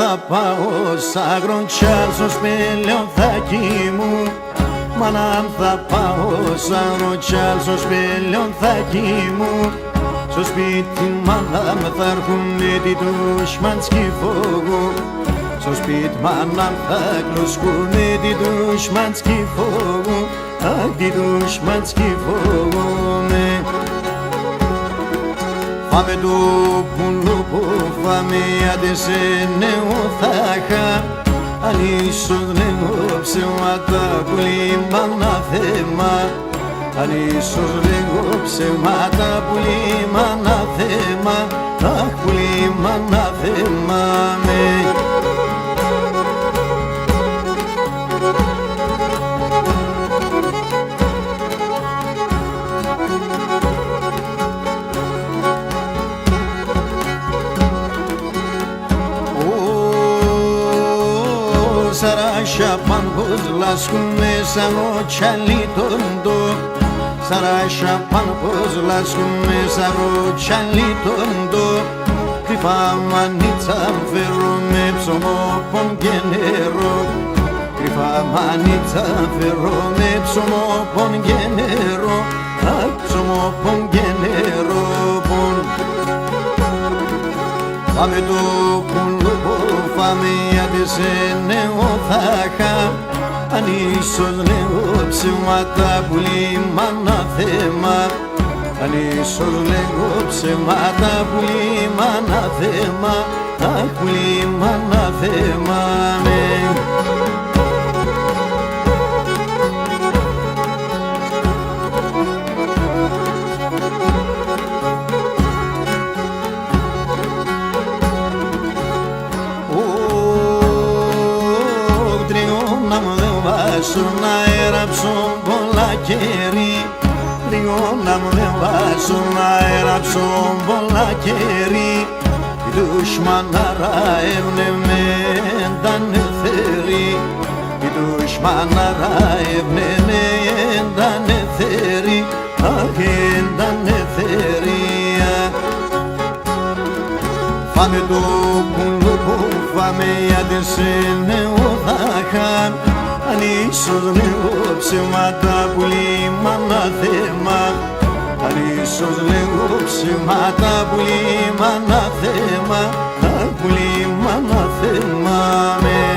θα πάω σαν γροτσιάζω σπηλιοθάκι μου. Μάνα θα πάω σαν γροτσιάζω σπηλιοθάκι μου. Στο σπίτι μάνα με θα έρχουνε τη δουσμανσκή φόγου. Στο σπίτι μάνα θα κλωσκούνε τη δουσμανσκή φόγου. Αχ, τη δουσμανσκή φόγου. Φάμε το πουλό που φάμε, άντε σε νέο θα είχα. Αν ίσως λέγω ψέματα που λίμανα θέμα. Αν ίσως λέγω ψέματα που λίμανα θέμα. Αχ, που λίμανα θέμα με. Saraşa panbuzlaskume sano chalitondo. Saraşa panbuzlaskume sano chalitondo. Κρυφά μανίτσα φέρω με ψωμό πονγενέρο. Κρυφά μανίτσα φέρω με ψωμό πονγενέρο. Αχ, ψωμό πονγενέρο πον. Πάμε το πουλό φάμε, άντε σε νέο θα είχα. Αν ίσως λέγω ψέματα που λίμανα θέμα. Αν ίσως λέγω ψέματα που λίμανα θέμα. Αχ, που λίμανα θέμα με. Να μου δεν βάσω να έραψω πολλά κέρι. Λίγο να μου δεν βάσω να έραψω πολλά κέρι. Η δουσμανάρα έβνε με εντανεθέρι. Η δουσμανάρα έβνε με εντανεθέρι. Αχ, εντανεθέρι. Φάμε το πουλό που φάμε, άντε σε νέο θα είχα. Αν ίσως λέγω ψέματα που λίμανα θέμα. Αν ίσως λέγω ψέματα που λίμανα θέμα. Αχ, που λίμανα θέμα με.